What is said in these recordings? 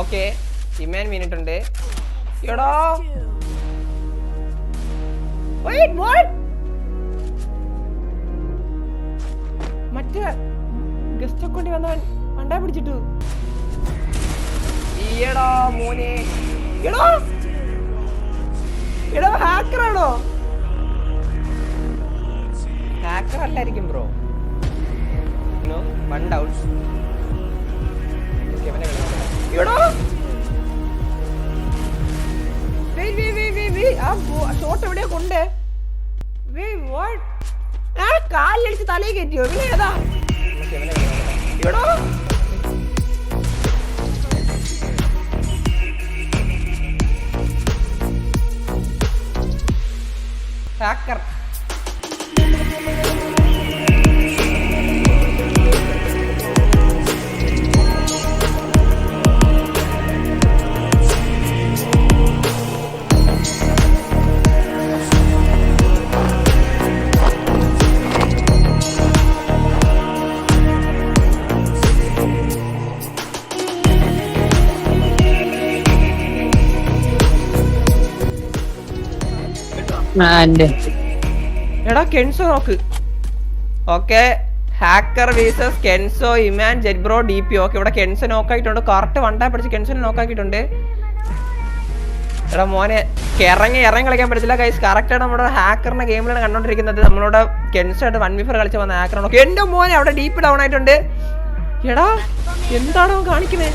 Okay Iman വീണിട്ടുണ്ട്. എടാ മറ്റേ ഗസ്റ്റ് അക്കൗണ്ടി വന്നവൻ വണ്ടാ പിടിച്ചിട്ടു. ഈയടാ മോനെ. എടാ എടാ ഹാക്കറാണോ? ഹാക്കർ അല്ലായിരിക്കും ബ്രോ. No one doubt. എടാ ഷോട്ട് എവിടെയാ കൊണ്ട് കാലിലടിച്ച് തലയിൽ കയറ്റിയോ? പിന്നെ ഏതാ എടാ ഹാക്കർ. എടാ കെൻസോ നോക്ക്. ഓക്കെ ഹാക്കർ വേഴ്സസ് കെൻസോ, ഇമാൻ, ജെറ്റ്ബ്രോ, DP. ഓക്കെ ഇവിടെ കെൻസോ നോക്കായിട്ടുണ്ട്. കറക്റ്റ് വണ്ടാ പിടിച്ച് കെൻസോനെ നോക്കാക്കിയിട്ടുണ്ട്. എടാ മോനെ ഇറങ്ങി കളിക്കാൻ പറ്റത്തില്ല ഗൈസ്. കറക്റ്റാണ് നമ്മുടെ ഹാക്കറിന്റെ ഗെയിമിലാണ് കണ്ടോണ്ടിരിക്കുന്നത്. നമ്മളോട് കെൻസോ ആയിട്ട് 1v4 കളിച്ച് വന്ന ഹാക്കറാണ്. എന്റെ മോനെ അവിടെ DP ഡൗൺ ആയിട്ടുണ്ട്. എടാ എന്താണോ കാണിക്കുന്നത്?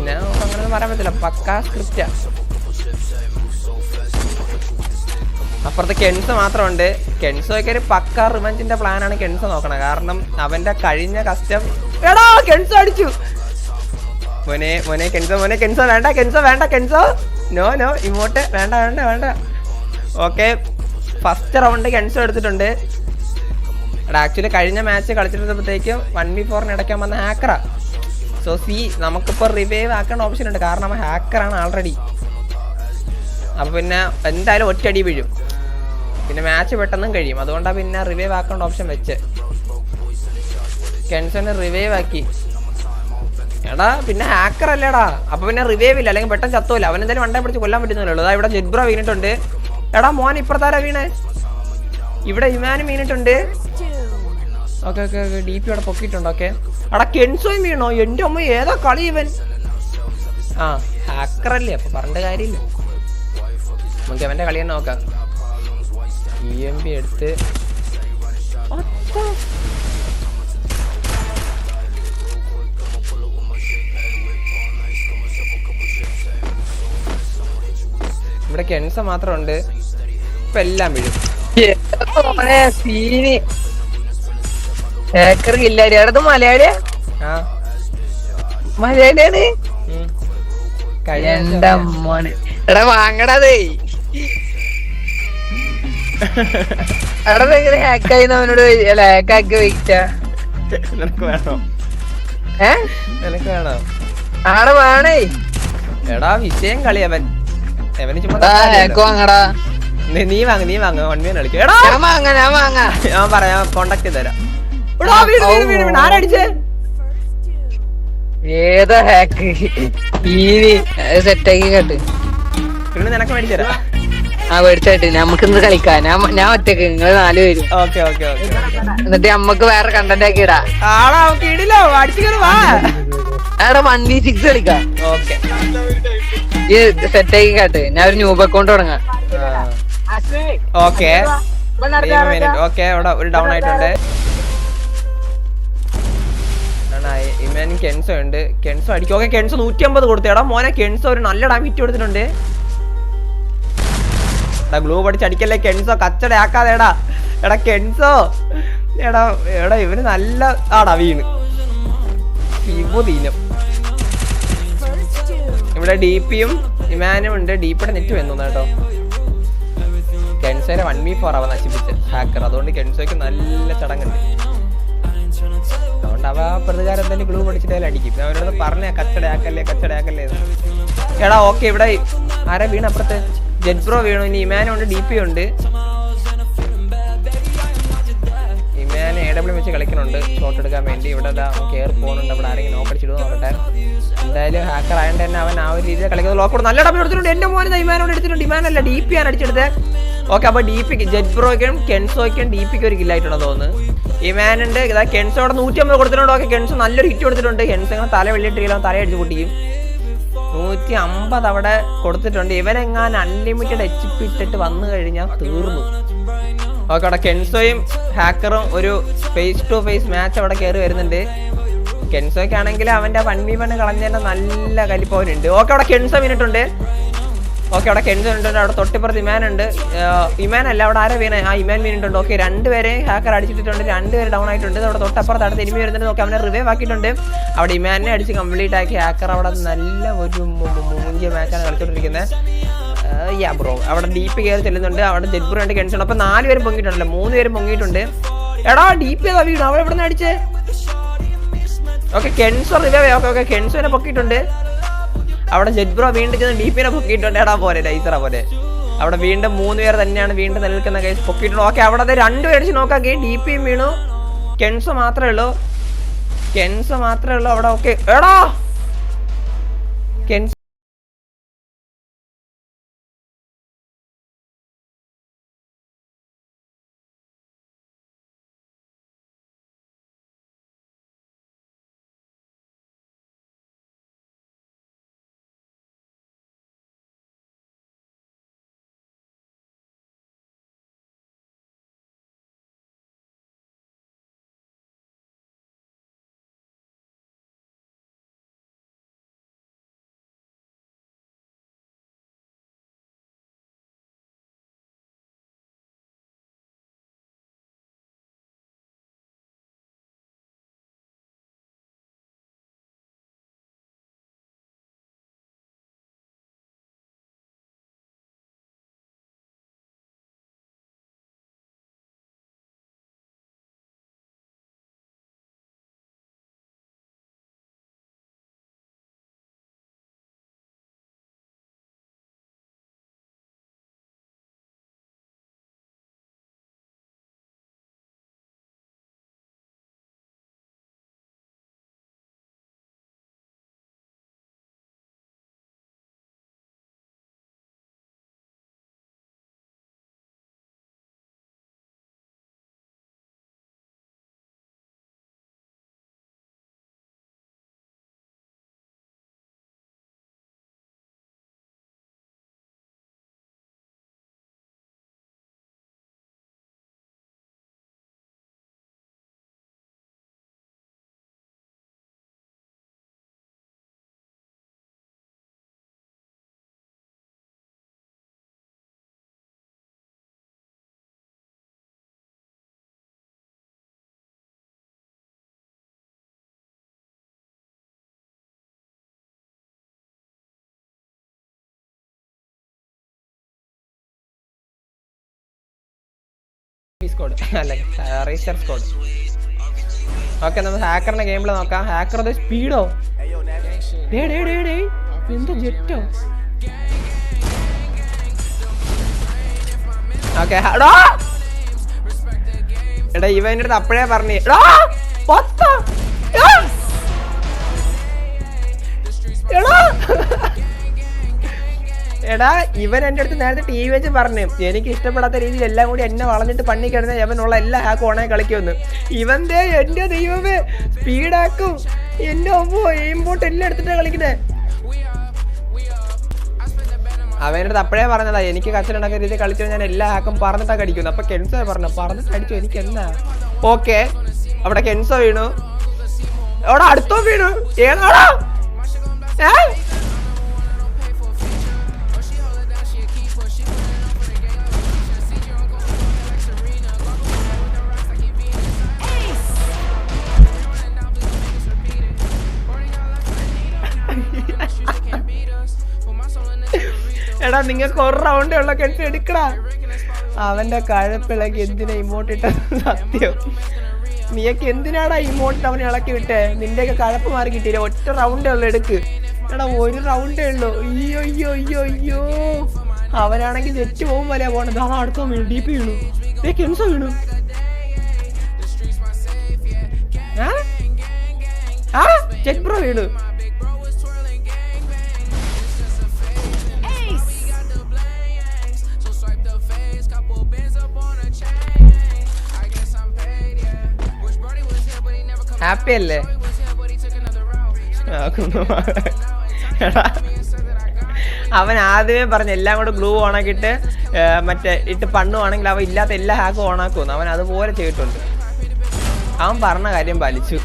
ഞാൻ അങ്ങനെ പറയാൻ പറ്റില്ല, പക്കാ സ്ക്രിപ്റ്റാ. അപ്പുറത്ത് കെൻസോ മാത്രമുണ്ട്. കെൻസോയ്ക്ക് ഒരു പക്ക റിവഞ്ചിന്റെ പ്ലാനാണ് കെൻസോ നോക്കണം. കാരണം അവന്റെ കഴിഞ്ഞ കസ്റ്റം. എടാ കെൻസോ അടിച്ചു. മോനെ കെൻസോ വേണ്ട കെൻസോ നോ ഇങ്ങോട്ട് വേണ്ട. ഓക്കെ ഫസ്റ്റ് റൗണ്ട് കെൻസോ എടുത്തിട്ടുണ്ട്. എടാ ആക്ച്വലി കഴിഞ്ഞ മാച്ച് കളിച്ചിരുന്നപ്പോഴത്തേക്കും 1v4 ഇടയ്ക്കാൻ വന്ന ഹാക്കറാ. സോ നമുക്കിപ്പോൾ റിവൈവ് ആക്കേണ്ട ഓപ്ഷൻ ഉണ്ട്. കാരണം അവൻ ഹാക്കറാണ് ആൾറെഡി. അപ്പൊ പിന്നെ എന്തായാലും ഒറ്റയടി വീഴും. പിന്നെ മാച്ച് പെട്ടെന്നും കഴിയും. അതുകൊണ്ടാണ് പിന്നെ റിവൈവ് ആക്കേണ്ട ഓപ്ഷൻ വെച്ച് കെൻസോനെ റിവൈവ് ആക്കി. എടാ പിന്നെ ഹാക്കർ അല്ലേടാ, അപ്പൊ പിന്നെ റിവൈവ് ഇല്ല, അല്ലെങ്കിൽ പെട്ടെന്ന് ചത്തോല്ല. അവനെന്തായാലും വണ്ടേ പിടിച്ച് കൊല്ലാൻ പറ്റുന്നില്ലല്ലോ. അതാ ഇവിടെ ജെറ്റ്ബ്രോ വീണിട്ടുണ്ട്. എടാ മോൻ ഇപ്പുറത്താരാ വീണേ? ഇവിടെ ഇമാനും വീണിട്ടുണ്ട്. ഓക്കെ DP അവിടെ പൊക്കിയിട്ടുണ്ട്. ഓക്കെ എടാ കെൻസോയും വീണോ? എന്റെ അമ്മ ഏതാ കളി ഇവൻ? ആ ഹാക്കറല്ലേ, അപ്പൊ പറഞ്ഞ കാര്യമില്ല. നമുക്ക് അവന്റെ കളി തന്നെ നോക്കാം. EMP എടുത്ത് ഇവിടെ കെൻസ മാത്രമുണ്ട്. ഇപ്പൊ എല്ലാം വീഴും. മലയാളിയാ? മലയാളിയാണ്. എടാ വാങ്ങടതേ. എങ്ങനെ ഹാക്കായി അവനോട് ഹാക്കാക്കി വെച്ചാ നിനക്ക് വേണോ? നിനക്ക് വേണോ? ആടെ വേണേ. എടാ വിഷയം കളി അവൻ. വാങ്ങടാ. നീ വാങ്ങ 1v1 കളിക്കും. ഞാൻ പറയാം, കോണ്ടാക്ട് ചെയ്ത് തരാം. ഏതാ ഹാക്ക്? സെറ്റാക്കി കേട്ട് പിന്നെ നിനക്ക് മേടിച്ചു തരാം. മേടിച്ചായിട്ട് നമുക്ക് ഇന്ന് കളിക്കാം. ഞാൻ ഒറ്റക്ക്, നിങ്ങള് 4 പേരും. എന്നിട്ട് നമ്മക്ക് വേറെ കണ്ടന്റ് ആക്കി ഇടാ. അവിടെ 1v6 കളിക്കാം. ഈ സെറ്റ് ആക്കി കാട്ട്. ഞാൻ ഒരു ന്യൂബ് അക്കൗണ്ട് തുടങ്ങാം. ഓക്കെ ഇവിടെ ഒരു ഡൗൺ ആയിട്ടുണ്ട്. ഇമാനും കെൻസോ ഉണ്ട്. കെൻസോ അടിക്കും. ഓക്കെ കെൻസോ 150 കൊടുത്തേടാ മോനെ. കെൻസോ ഒരു നല്ല ഡാം ഹിറ്റ് കൊടുത്തിട്ടുണ്ട്. എടാ ഗ്ലൂ പഠിച്ച് അടിക്കല്ലേ കെൻസോ, കച്ചട ആക്കാതെടാ. എടാ കെൻസോ എടാ ഇവന് നല്ല ആടാ വീണ് തീനം. ഇവിടെ DPയും ഇമാനും ഉണ്ട്. DPയുടെ നെറ്റ് വന്നു കേട്ടോ. കെൻസോനെ 1v4 അവ നശിപ്പിച്ച് ഹാക്കർ. അതുകൊണ്ട് കെൻസോയ്ക്ക് നല്ല ചടങ്ങുണ്ട്. അതുകൊണ്ട് അവ പ്രതികാരം തന്നെ ഗ്ലൂ പഠിച്ചിട്ട് അടിക്കും. അവനോട് പറഞ്ഞ കച്ചടയാക്കല്ലേ. എടാ ഓക്കെ ഇവിടെ ആരാ വീണ്? അപ്പുറത്ത് ജെറ്റ്ബ്രോ വീണു. ഇനി ഇമാനും ഉണ്ട്, DP ഉണ്ട്. ഇമാൻ AW വെച്ച് കളിക്കുന്നുണ്ട് ഷോട്ട് എടുക്കാൻ വേണ്ടി. ഇവിടെ കയറി പോകുന്നുണ്ട്. അവിടെ ആരെങ്കിലും നോക്കടിച്ചിടുക നോക്കട്ടെ. എന്തായാലും ഹാക്കർ ആയതുകൊണ്ട് തന്നെ അവൻ ആ ഒരു രീതിയിൽ കളിക്കുന്നത്. ലോക്കോട് നല്ല ഡബിൾ എടുത്തിട്ടുണ്ട്. എൻ്റെ മോനെ ഇമാനോട് എടുത്തിട്ടുണ്ട്. ഇമാനല്ല DP ആണ് അടിച്ചെടുത്തത്. ഓക്കെ, അപ്പോൾ DP ജെറ്റ് ബ്രോയ്ക്കും കെൻസോയ്ക്കും DPക്ക് ഒരു കില്ലായിട്ടുണ്ടെന്ന് തോന്നുന്നു. ഇമാനുണ്ട്. ഇതാ കെൻസോടെ 150 കൊടുത്തിട്ടുണ്ട്. ഓക്കെ, കെൻസോ നല്ലൊരു ഹിറ്റ് കൊടുത്തിട്ടുണ്ട്. കെൻസോ ഇങ്ങനെ തല വെള്ളിയിട്ടില്ല, തലയടിച്ച് പൊട്ടിക്കും. 150 അവിടെ കൊടുത്തിട്ടുണ്ട്. ഇവനെങ്ങാൻ അൺലിമിറ്റഡ് HP ഇട്ടിട്ട് വന്നു കഴിഞ്ഞാൽ തീർന്നു. ഓക്കെ, അവിടെ കെൻസോയും ഹാക്കറും ഒരു ഫേസ് ടു ഫേസ് മാച്ച് അവിടെ കയറി വരുന്നുണ്ട്. കെൻസോയ്ക്കാണെങ്കിൽ അവൻ്റെ 1v1 കളഞ്ഞതിൻ്റെ നല്ല കലിപ്പവനുണ്ട്. ഓക്കെ, അവിടെ കെൻസോ വീണിട്ടുണ്ട്. ഓക്കെ, അവിടെ കെൻസോ ഉണ്ട്. അവിടെ തൊട്ടിപ്പുറത്ത് ഇമാനുണ്ട്. ഇമാനല്ല, അവിടെ ആരാ വീണേ? ഇമാൻ വീണിട്ടുണ്ട്. ഓക്കെ, 2 പേരെ ഹാക്കർ അടിച്ചിട്ടുണ്ട്. 2 പേര് ഡൗൺ ആയിട്ടുണ്ട്. അവിടെ തൊട്ടപ്പുറത്ത് അടുത്ത് എനിമി വരുന്നുണ്ട്. നോക്കി അവനെ റിവൈവ് ആക്കിയിട്ടുണ്ട്. അവിടെ ഇമാനെ അടിച്ച് കംപ്ലീറ്റ് ആക്കി. ഹാക്കർ അവിടെ നല്ല ഒരു മൂഞ്ചിയ മാച്ചാണ് കളിച്ചോണ്ടിരിക്കുന്നത്. ബ്രോ അവിടെ DP കയറി ചെല്ലുന്നുണ്ട്. അവിടെ ജെറ്റ് ബ്രോ ഉണ്ട്, കെൻസോ ഉണ്ട്. അപ്പോൾ 4 പേരും പൊങ്ങിയിട്ടുണ്ടല്ലോ, 3 പേരും പൊങ്ങിയിട്ടുണ്ട്. എടാ DP ഏതാ വീണു? അവിടെ എവിടെ നിന്ന് അടിച്ചേ? Okay, Kenzo revive. ഓക്കെ, കെൻസോനെ പൊക്കിയിട്ടുണ്ട്. അവിടെ ജെറ്റ് ബ്രോ വീണ്ടും DPനെ പൊക്കിയിട്ടുണ്ട്. എടാ പോലെ നൈസറ പോലെ. അവിടെ വീണ്ടും 3 പേർ തന്നെയാണ് വീണ്ടും നിൽക്കുന്ന കേസ് പൊക്കിയിട്ടുണ്ട്. ഓക്കെ, അവിടെ 2 പേര് അടിച്ച് നോക്കാം. DPയും വീണു. കെൻസോ മാത്രമേ ഉള്ളൂ. അവിടെ. ഓക്കെ, എടാ കെൻസോ സ്കോഡ് അല്ല റേസർ സ്കോഡ്. ഓക്കെ, നമ്മൾ ഹാക്കറിന്റെ ഗെയിമിൽ നോക്കാം. ഹാക്കറുടെ സ്പീഡോ എന്താ ജെറ്റോ? ഓക്കെ, എടാ ഇവന്റെ അടുത്ത് അപ്പഴേ പറഞ്ഞു എടാ ഇവൻ എൻ്റെ അടുത്ത് നേരത്തെ TV വെച്ച് പറഞ്ഞു എനിക്ക് ഇഷ്ടപ്പെടാത്ത രീതിയിൽ എല്ലാം കൂടി എന്നെ വളഞ്ഞിട്ട് പണി കിടന്ന ഇവനുള്ള എല്ലാ ഹാക്കും ഓണായി കളിക്കുമെന്ന്. ഇവന്റെ എൻ്റെ ദൈവമേ സ്പീഡാക്കും എൻ്റെ ഒമ്പോ എയിംബോട്ട് എല്ലാം എടുത്തിട്ടാണ് കളിക്കുന്നത്. അവൻ്റെ അടുത്ത് അപ്പഴേ പറഞ്ഞതാ എനിക്ക് കച്ചലുണ്ടാക്കുന്ന രീതിയിൽ കളിച്ചു ഞാൻ എല്ലാ ഹാക്കും പറഞ്ഞിട്ടാണ് കടിക്കുന്നത്. അപ്പൊ കെൻസോ പറഞ്ഞു പറഞ്ഞിട്ട് അടിച്ചു എനിക്ക് എന്നാ. ഓക്കെ, അവിടെ കെൻസോ വീണു. അവിടെ അടുത്തോ വീണു. ഏതാടാ എടാ നിങ്ങൾക്ക് ഒരു റൗണ്ടേ ഉള്ള കെൻസോ എടുക്കടാ. അവന്റെ കഴപ്പിളക്കി എന്തിനാ ഇമോട്ട് ഇട്ട? സത്യം നീയൊക്കെ എന്തിനാടാ ഇമോട്ട് അവനെ ഇളക്കി വിട്ടേ? നിന്റെയൊക്കെ കഴപ്പ് മാറി കിട്ടിയില്ല. ഒറ്റ റൗണ്ടേ ഉള്ളു എടുക്ക്. എടാ ഒരു റൗണ്ടേ ഉള്ളു. അയ്യോ അവനാണെങ്കിൽ ജെറ്റ് പോകും പോലെ പോണത്. അടുത്ത വീണു. DP വീണു. കെൻസോ വീണു. ജെറ്റ് ബ്രോ വീട്. ഹാപ്പി അല്ലേ? അവൻ ആദ്യമേ പറഞ്ഞു എല്ലാം കൂടെ ഗ്ലൂ ഓണാക്കിയിട്ട് മറ്റേ ഇട്ട് പണ്ണുവാണെങ്കിൽ അവൻ ഇല്ലാത്ത എല്ലാ ഹാക്കും ഓണാക്കുമെന്ന്. അവൻ അതുപോലെ ചെയ്തിട്ടുണ്ട്. അവൻ പറഞ്ഞ കാര്യം പാലിച്ചു.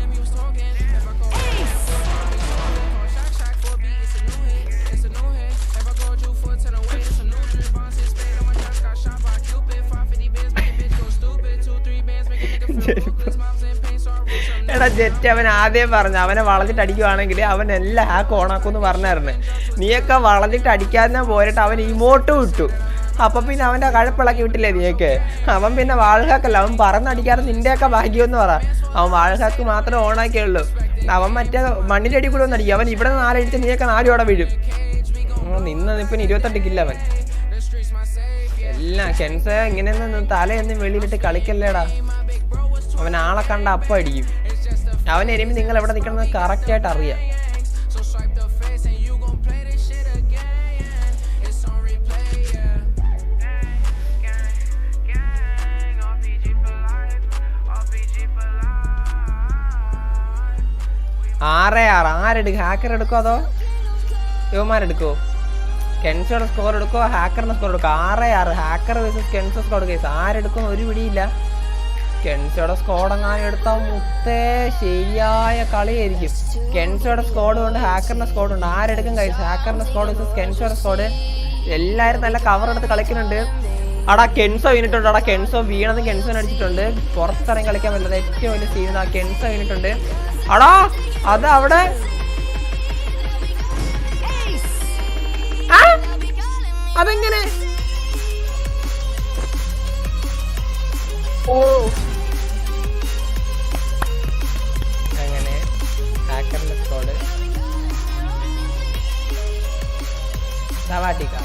എടാ ജെറ്റ് അവൻ ആദ്യം പറഞ്ഞു അവനെ വളഞ്ഞിട്ട് അടിക്കുവാണെങ്കിൽ അവൻ എല്ലാ ഹാക്ക് ഓണാക്കുമെന്ന് പറഞ്ഞായിരുന്നു. നീയൊക്കെ വളഞ്ഞിട്ട് അടിക്കാതെ പോയിട്ട് അവൻ ഇമോട്ട് വിട്ടു. അപ്പം പിന്നെ അവൻ്റെ കഴപ്പിളക്കി വിട്ടില്ലേ നീയൊക്കെ. അവൻ പിന്നെ വാൾഹാക്കല്ല, അവൻ പറന്നടിക്കാതെ നിൻ്റെയൊക്കെ ഭാഗ്യമെന്ന് പറ. അവൻ വാൾഹാക്ക് മാത്രമേ ഓണാക്കിയുള്ളൂ. അവൻ മറ്റേ മണ്ണിൻ്റെ അടി കൂടെ ഒന്ന് അടിക്കും. അവൻ ഇവിടെ 4 അടിച്ച് നീയൊക്കെ 4 ഓടെ വീഴും. നിന്നിപ്പം 28 കില്ല അവൻ. എല്ലാം കെൻസ ഇങ്ങനെയൊന്നും തലയൊന്നും വെളിയിലിട്ട് കളിക്കല്ലേടാ. അവൻ ആളെ കണ്ട അപ്പം അടിക്കും. അവൻ എരുമ്പി നിങ്ങൾ എവിടെ നിൽക്കണമെന്ന് കറക്റ്റായിട്ട് അറിയാം. ആരെടുക്കും? ഹാക്കർ എടുക്കോ അതോ യുവമാരെടുക്കോ? കെൻസോടെ സ്കോർ എടുക്കോ ഹാക്കറിന്റെ സ്കോർ എടുക്കോ? 6-6 hacker versus Kenzo score case. ആരെടുക്കും ഒരു പിടിയില്ല. കെൻസോയുടെ സ്കോഡ് എങ്ങാനും എടുത്താൽ മുത്തേ ശരിയായ കളിയായിരിക്കും. കെൻസോയുടെ സ്കോഡ് ഉണ്ട്, ഹാക്കറിന്റെ സ്കോഡ് ഉണ്ട്. ആരെടുക്കും കഴിച്ചു? ഹാക്കറിന്റെ സ്കോഡ് വേഴ്സസ് കെൻസോയുടെ സ്കോഡ്. എല്ലാവരും നല്ല കവർ എടുത്ത് കളിക്കുന്നുണ്ട്. അടാ കെൻസോ വീണിട്ടുണ്ട്. അടാ കെൻസോ വീണതും കെൻസോനെ അടിച്ചിട്ടുണ്ട്. പുറത്തിറങ്ങി കളിക്കാൻ പറ്റില്ല. ഏറ്റവും വലിയ സീൻ ആ കെൻസോ വീണിട്ടുണ്ട്. അടാ അത് അവിടെ അതെങ്ങനെ? അങ്ങനെ ഹാക്കറിന്റെ സ്കോഡ് സവാട്ടിക്ക